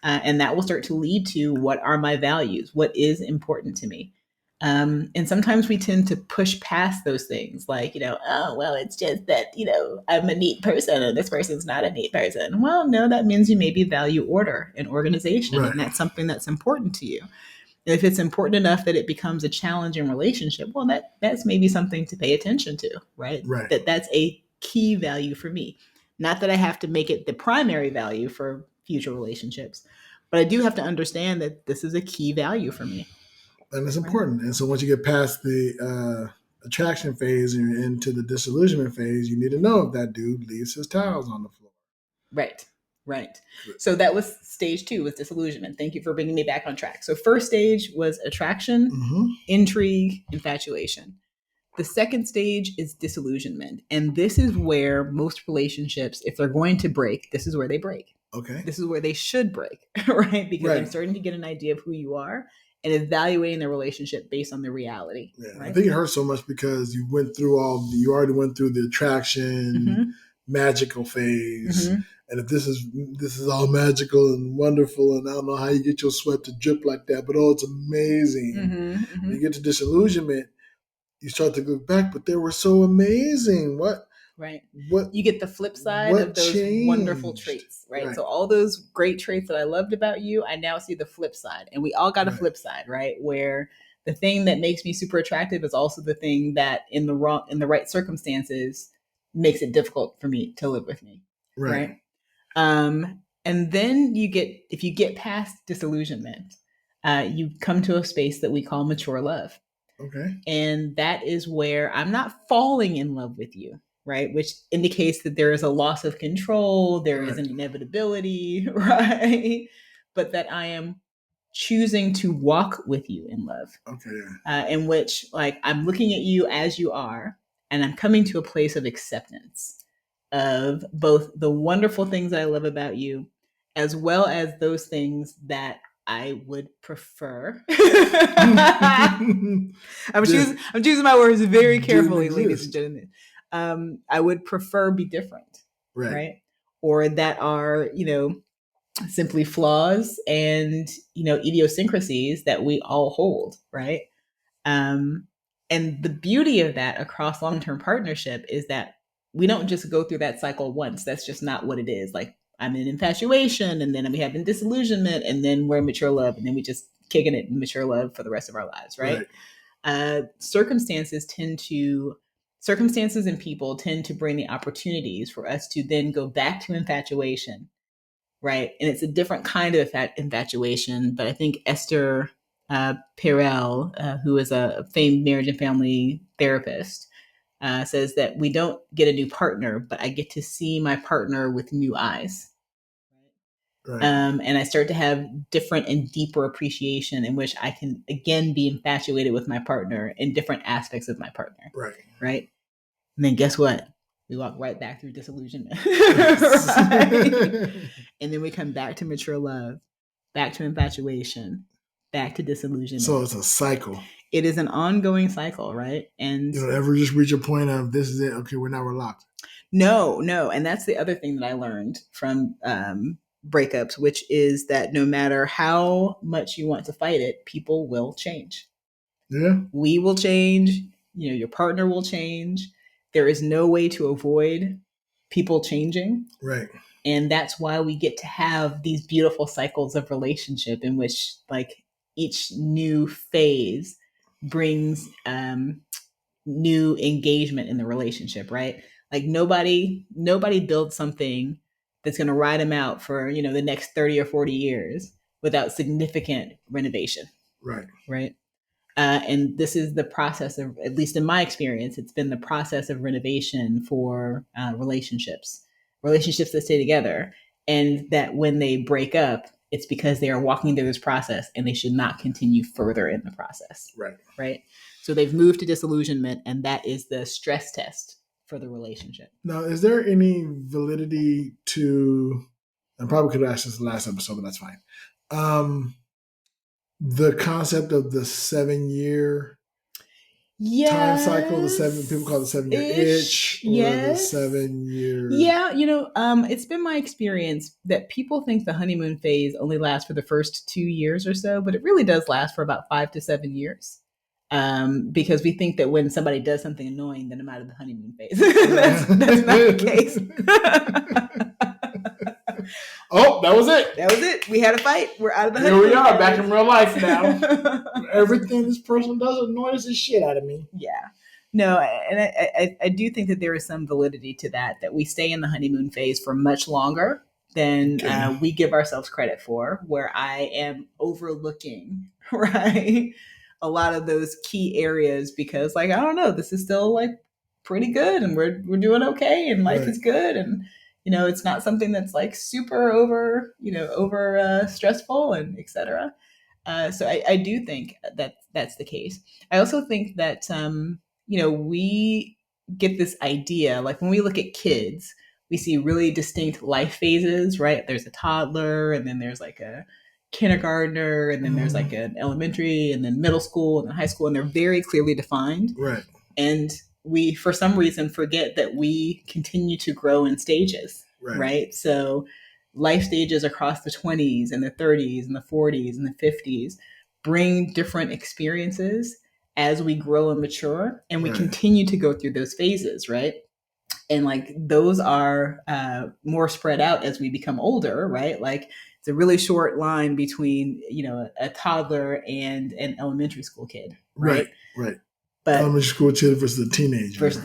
B: And that will start to lead to what are my values? What is important to me? And sometimes we tend to push past those things like, oh, well, it's just that, I'm a neat person and this person's not a neat person. Well, no, that means you maybe value order and organization. Right. And that's something that's important to you. And if it's important enough that it becomes a challenging relationship, well, that's maybe something to pay attention to, right?
C: Right.
B: That's a key value for me. Not that I have to make it the primary value for future relationships, but I do have to understand that this is a key value for me.
C: And it's important. And so once you get past the attraction phase and you're into the disillusionment phase, you need to know if that dude leaves his towels on the floor.
B: Right. So that was stage 2, was disillusionment. Thank you for bringing me back on track. So first stage was attraction, intrigue, infatuation. The second stage is disillusionment. And this is where most relationships, if they're going to break, this is where they break.
C: Okay.
B: This is where they should break, right? Because they're starting to get an idea of who you are and evaluating the relationship based on the reality.
C: Yeah,
B: right?
C: I think it hurts so much because you already went through the attraction, magical phase. And if this is all magical and wonderful, and I don't know how you get your sweat to drip like that, but it's amazing. When you get to disillusionment, you start to look back, but they were so amazing. What
B: you get the flip side of those wonderful traits, right? So all those great traits that I loved about you, I now see the flip side. And we all got a flip side, right? Where the thing that makes me super attractive is also the thing that in the right circumstances makes it difficult for me to live with me. Right. And then if you get past disillusionment, you come to a space that we call mature love.
C: Okay.
B: And that is where I'm not falling in love with you, right? Which indicates that there is a loss of control, there is an inevitability, right? But that I am choosing to walk with you in love.
C: Okay.
B: In which, like, I'm looking at you as you are, and I'm coming to a place of acceptance of both the wonderful things that I love about you, as well as those things that I would prefer. I'm choosing my words very carefully, ladies and gentlemen. I would prefer be different, right? Or that are, simply flaws and, idiosyncrasies that we all hold, right? And the beauty of that across long-term partnership is that we don't just go through that cycle once. That's just not what it is. Like, I'm in infatuation, and then we have in disillusionment, and then we're in mature love, and then we just kicking it in mature love for the rest of our lives, right? Circumstances and people tend to bring the opportunities for us to then go back to infatuation, right? And it's a different kind of infatuation, but I think Esther Perel, who is a famed marriage and family therapist, says that we don't get a new partner, but I get to see my partner with new eyes.
C: Right.
B: And I start to have different and deeper appreciation in which I can again be infatuated with my partner in different aspects of my partner.
C: Right.
B: Right. And then guess what? We walk right back through disillusionment. Right? And then we come back to mature love, back to infatuation, back to disillusionment.
C: So it's a cycle.
B: It is an ongoing cycle, right? And
C: you don't ever just reach a point of this is it. Okay, we're locked.
B: No. And that's the other thing that I learned from breakups, which is that no matter how much you want to fight it, people will change.
C: Yeah.
B: We will change. Your partner will change. There is no way to avoid people changing.
C: Right.
B: And that's why we get to have these beautiful cycles of relationship in which like each new phase brings new engagement in the relationship, right? Like nobody builds something that's going to ride them out for, the next 30 or 40 years without significant renovation.
C: Right.
B: Right. And this is the process of, at least in my experience, it's been the process of renovation for relationships that stay together. And that when they break up, it's because they are walking through this process and they should not continue further in the process.
C: Right.
B: Right. So they've moved to disillusionment, and that is the stress test for the relationship.
C: Now, is there any validity to, I probably could have asked this last episode, but that's fine. The concept of the 7-year time cycle, people call it the 7-year itch, or the 7-year.
B: Yeah, it's been my experience that people think the honeymoon phase only lasts for the first 2 years or so, but it really does last for about 5 to 7 years. Because we think that when somebody does something annoying, then I'm out of the honeymoon phase. That's not the case.
C: Oh, that was it.
B: That was it. We had a fight. We're out of the
C: Here
B: honeymoon
C: we are,
B: phase.
C: back in real life now. Everything this person does annoys the shit out of me.
B: Yeah. No, and I do think that there is some validity to that we stay in the honeymoon phase for much longer than we give ourselves credit for, where I am overlooking, right, a lot of those key areas because, like, I don't know, this is still like pretty good and we're doing okay and life is good and it's not something that's like super over stressful and etc. So I do think that that's the case. I also think that we get this idea, like when we look at kids, we see really distinct life phases, right? There's a toddler, and then there's like a kindergartner, and then there's like an elementary, and then middle school, and then high school, and they're very clearly defined.
C: Right.
B: And we, for some reason, forget that we continue to grow in stages, right? So life stages across the 20s and the 30s and the 40s and the 50s bring different experiences as we grow and mature, and we continue to go through those phases, right? And like those are more spread out as we become older, right? Like it's a really short line between, a toddler and an elementary school kid, right?
C: Right.
B: But
C: elementary school kid versus the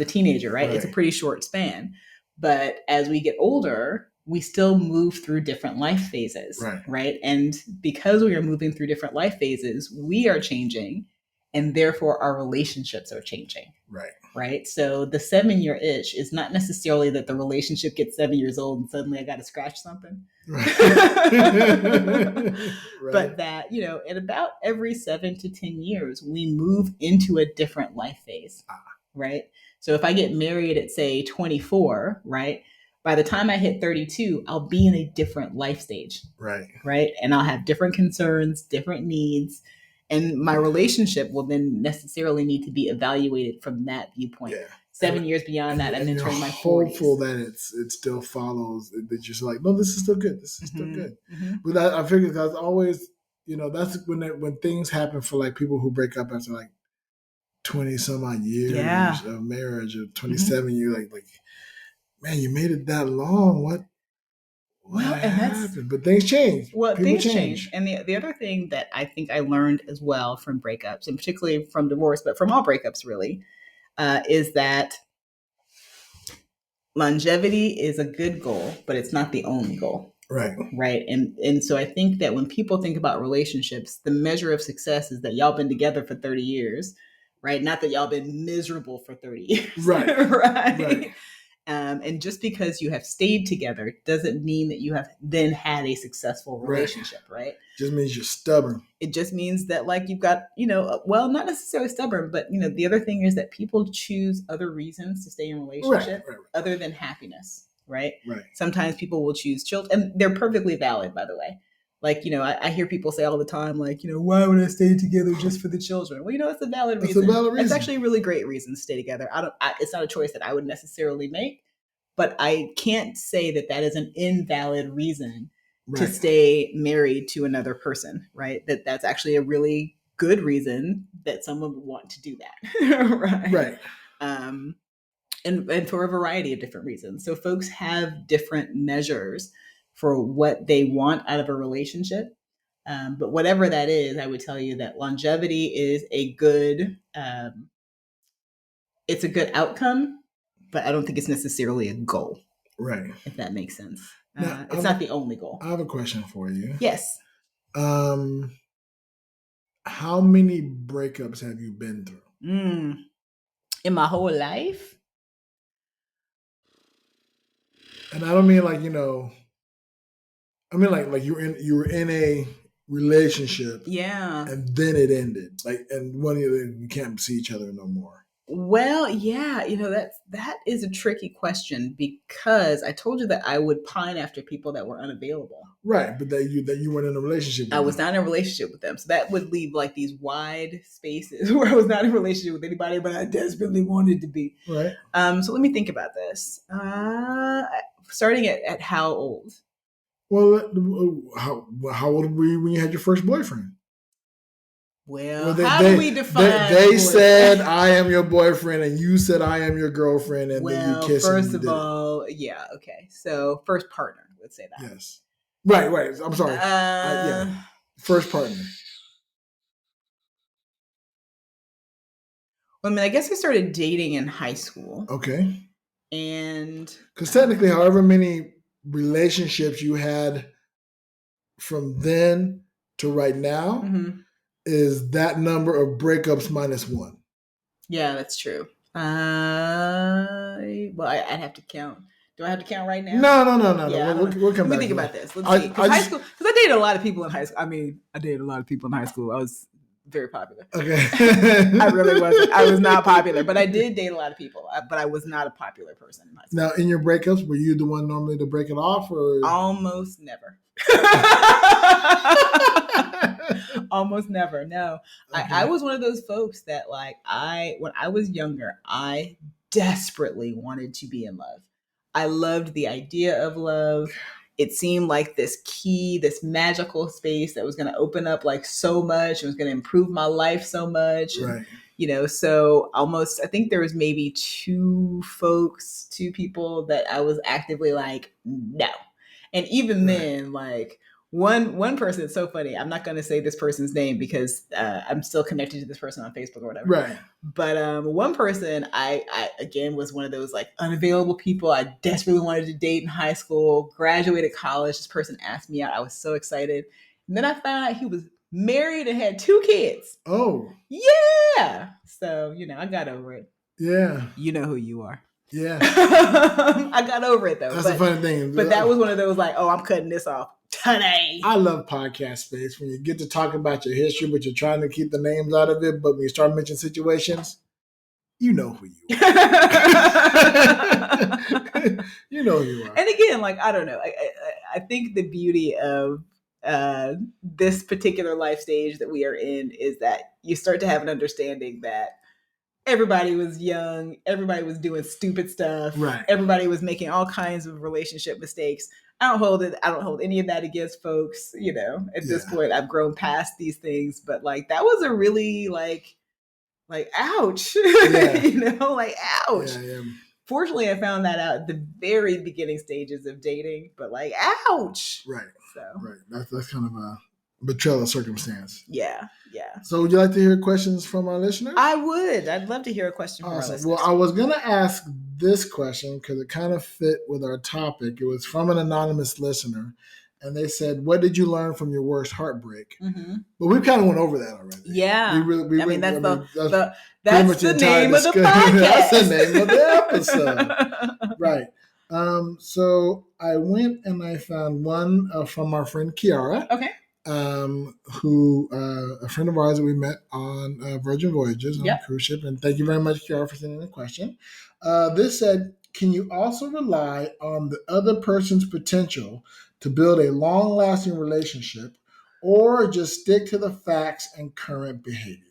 C: teenager.
B: Right? It's a pretty short span. But as we get older, we still move through different life phases, right? And because we are moving through different life phases, we are changing, and therefore our relationships are changing. Right. So the 7-year itch is not necessarily that the relationship gets 7 years old and suddenly I got to scratch something. But that, in about every 7 to 10 years, we move into a different life phase. Right. So if I get married at, say, 24, right, by the time I hit 32, I'll be in a different life stage. Right. And I'll have different concerns, different needs. And my relationship will then necessarily need to be evaluated from that viewpoint. 7 years beyond that, I'm entering my 40s.
C: Hopeful that it still follows, that you're like, no, this is still good. This is still good. But I figure because always, that's when things happen for like people who break up after like 20 some odd years of marriage, or 27 years, like, man, you made it that long. What happened? But things change.
B: Well, things change. And the other thing that I think I learned as well from breakups, and particularly from divorce, but from all breakups really, is that longevity is a good goal, but it's not the only goal. Right. And so I think that when people think about relationships, the measure of success is that y'all been together for 30 years, right? Not that y'all been miserable for 30 years.
C: Right.
B: Right. And just because you have stayed together doesn't mean that you have then had a successful relationship, right?
C: Just means you're stubborn.
B: It just means that like you've got, well, not necessarily stubborn, but the other thing is that people choose other reasons to stay in a relationship other than happiness, right?
C: Right.
B: Sometimes people will choose children, and they're perfectly valid, by the way. Like, I hear people say all the time, like, why would I stay together just for the children? Well, it's a valid reason.
C: It's a valid reason.
B: It's actually a really great reason to stay together. It's not a choice that I would necessarily make, but I can't say that that is an invalid reason to stay married to another person, right? That's actually a really good reason that someone would want to do that, right? And for a variety of different reasons. So folks have different measures for what they want out of a relationship. But whatever that is, I would tell you that longevity is a good, it's a good outcome, but I don't think it's necessarily a goal.
C: Right.
B: If that makes sense. It's not the only goal.
C: I have a question for you.
B: Yes.
C: How many breakups have you been through?
B: In my whole life?
C: And I don't mean like, I mean like you were in a relationship.
B: Yeah.
C: And then it ended. Like, and one of you can't see each other no more.
B: Well, yeah, that is a tricky question because I told you that I would pine after people that were unavailable.
C: Right, but that you weren't in a relationship with
B: them. I was not in a relationship with them. So that would leave like these wide spaces where I was not in a relationship with anybody, but I desperately wanted to be.
C: Right.
B: So let me think about this. Starting at how old?
C: Well, how old were you when you had your first boyfriend?
B: Well, how do we define?
C: They said, "I am your boyfriend," and you said, "I am your girlfriend," and then you kissed.
B: First of all, yeah, okay. So first partner, let's say that.
C: Yes. Right. I'm sorry. Yeah. First partner.
B: Well, I mean, I guess I started dating in high school.
C: Okay.
B: And
C: because technically, however many relationships you had from then to right now. Is that number of breakups -1? Yeah,
B: that's true. Well, I'd have to count. Do I have to count right now?
C: No.
B: Yeah,
C: we'll come back.
B: Let me think about this. Let's see. High school, because I dated a lot of people in high school. I mean, I dated a lot of people in high school. I was very popular.
C: Okay.
B: I really wasn't. I was not popular, but I did date a lot of people. But I was not a popular person in high school.
C: Now, in your breakups, were you the one normally to break it off, or
B: almost never? Almost never. No, okay. I was one of those folks that like when I was younger, I desperately wanted to be in love. I loved the idea of love. It seemed like this magical space that was going to open up like so much. It was going to improve my life so much.
C: Right.
B: And, so almost, I think there was maybe two people that I was actively like, no. And even then, like one person, it's so funny. I'm not going to say this person's name because I'm still connected to this person on Facebook or whatever.
C: Right.
B: But one person, I again was one of those like unavailable people I desperately wanted to date in high school, graduated college. This person asked me out. I was so excited. And then I found out he was married and had 2 kids.
C: Oh.
B: Yeah. So, I got over it.
C: Yeah.
B: You know who you are.
C: Yeah.
B: I got over it though.
C: That's the funny thing.
B: But that was one of those like, oh, I'm cutting this off today.
C: I love podcast space when you get to talk about your history, but you're trying to keep the names out of it. But when you start mentioning situations, you know who you are. You know who you are.
B: And again, like, I don't know. I think the beauty of this particular life stage that we are in is that you start to have an understanding that everybody was young. Everybody was doing stupid stuff.
C: Right.
B: Everybody was making all kinds of relationship mistakes. I don't hold any of that against folks. At this point, I've grown past these things. But like, that was a really like ouch.
C: Yeah.
B: Like ouch.
C: Yeah.
B: Fortunately, I found that out at the very beginning stages of dating. But like, ouch.
C: Right.
B: So
C: right. That's kind of a betrayal of circumstance.
B: Yeah.
C: So would you like to hear questions from our listeners?
B: I would. I'd love to hear a question from our listeners.
C: Well, I was going to ask this question because it kind of fit with our topic. It was from an anonymous listener. and they said, "What did you learn from your worst heartbreak?"
B: Mm-hmm.
C: But we kind of went over that already.
B: Yeah.
C: That's
B: that's the name of the podcast.
C: That's the name of the episode. Right. So I went and I found one from our friend Kiara.
B: Okay.
C: Who a friend of ours that we met on Virgin Voyages on a cruise ship. And thank you very much, Kiara, for sending the question. This said, can you also rely on the other person's potential to build a long-lasting relationship, or just stick to the facts and current behavior?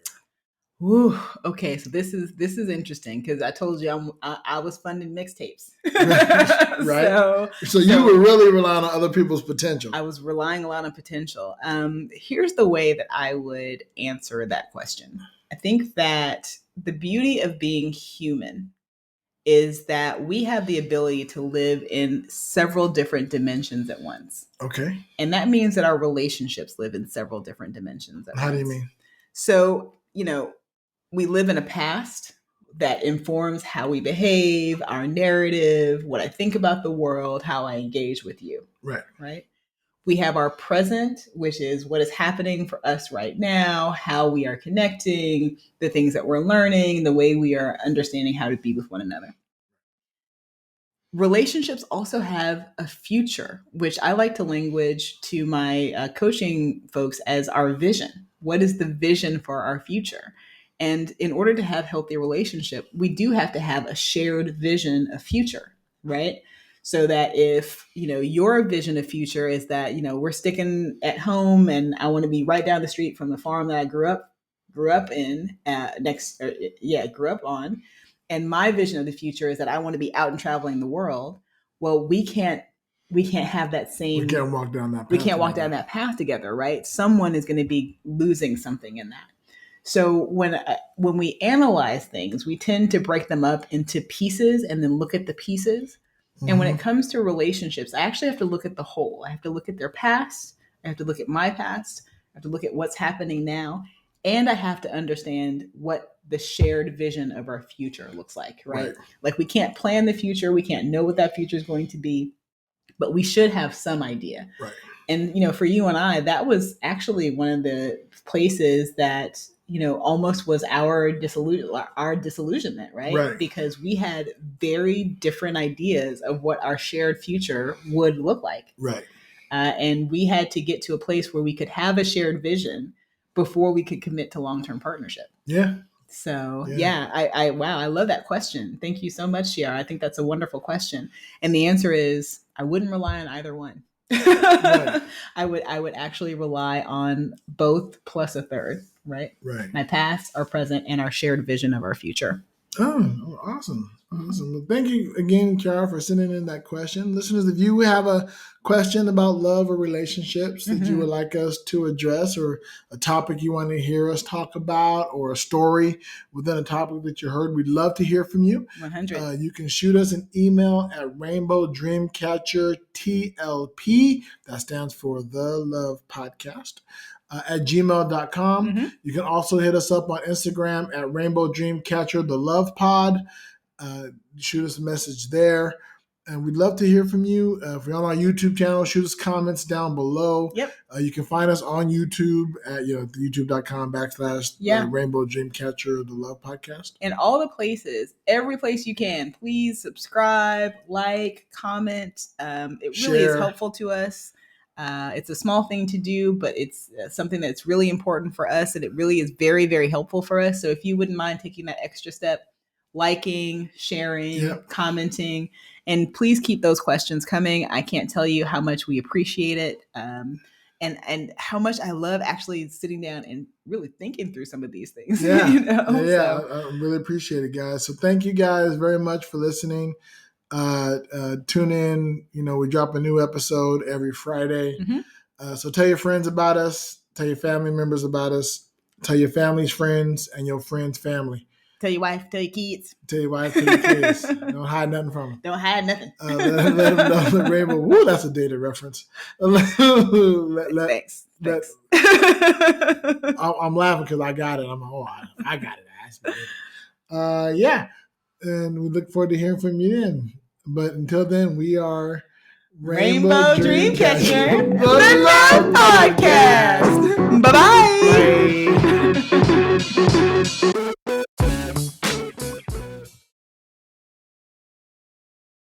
B: Ooh, okay, so this is interesting because I told you I was funding mixtapes,
C: right? So you were really relying on other people's potential.
B: I was relying a lot on potential. Here's the way that I would answer that question. I think that the beauty of being human is that we have the ability to live in several different dimensions at once.
C: Okay,
B: and that means that our relationships live in several different dimensions at once.
C: How do you mean?
B: So we live in a past that informs how we behave, our narrative, what I think about the world, how I engage with you. Right. We have our present, which is what is happening for us right now, how we are connecting, the things that we're learning, the way we are understanding how to be with one another. Relationships also have a future, which I like to language to my coaching folks as our vision. What is the vision for our future? And in order to have healthy relationship, we do have to have a shared vision of future, right? So that if, your vision of future is that, we're sticking at home and I want to be right down the street from the farm that I grew up in, grew up on. And my vision of the future is that I want to be out and traveling the world. Well, we can't have that same.
C: We can't walk down that path.
B: We can't walk down that path together, right? Someone is going to be losing something in that. So when we analyze things, we tend to break them up into pieces and then look at the pieces. Mm-hmm. And when it comes to relationships, I actually have to look at the whole. I have to look at their past. I have to look at my past. I have to look at what's happening now. And I have to understand what the shared vision of our future looks like, right? Like we can't plan the future. We can't know what that future is going to be, but we should have some idea.
C: Right.
B: And, for you and I, that was actually one of the places that, almost was our disillusionment, right? Because we had very different ideas of what our shared future would look like.
C: Right.
B: And we had to get to a place where we could have a shared vision before we could commit to long-term partnership.
C: Yeah.
B: So I love that question. Thank you so much, Shiara. I think that's a wonderful question. And the answer is I wouldn't rely on either one. Right. I would actually rely on both plus a third, right?
C: Right.
B: My past, our present, and our shared vision of our future.
C: Oh, awesome. Awesome. Well, thank you again, Kiara, for sending in that question. Listeners, if you have a question about love or relationships that you would like us to address, or a topic you want to hear us talk about, or a story within a topic that you heard, we'd love to hear from you.
B: 100.
C: You can shoot us an email at rainbowdreamcatchertlp. That stands for The Love Podcast. At gmail.com.
B: Mm-hmm.
C: You can also hit us up on Instagram at Rainbow Dreamcatcher, the Love Pod. Shoot us a message there. And we'd love to hear from you. If you're on our YouTube channel, shoot us comments down below.
B: Yep.
C: You can find us on YouTube at youtube.com/Rainbow Dreamcatcher, the Love Podcast.
B: And all the places, every place you can, please subscribe, like, comment. It really is helpful to us. It's a small thing to do, but it's something that's really important for us, and it really is very, very helpful for us. So if you wouldn't mind taking that extra step, liking, sharing, commenting, and please keep those questions coming. I can't tell you how much we appreciate it, and how much I love actually sitting down and really thinking through some of these things.
C: Yeah,
B: So.
C: I really appreciate it, guys. So thank you guys very much for listening. Tune in. We drop a new episode every Friday.
B: Mm-hmm.
C: So tell your friends about us. Tell your family members about us. Tell your family's friends and your friends' family.
B: Tell your wife. Tell your kids.
C: Tell your wife. Tell your kids. Don't hide nothing from them.
B: Don't hide nothing.
C: Let them know the Rainbow. Woo, that's a dated reference.
B: Thanks.
C: I'm laughing because I got it. I'm like, I got it. Yeah. And we look forward to hearing from you then. But until then, we are
B: Rainbow Dreamcatcher, the Love Podcast. Bye-bye.
C: Bye.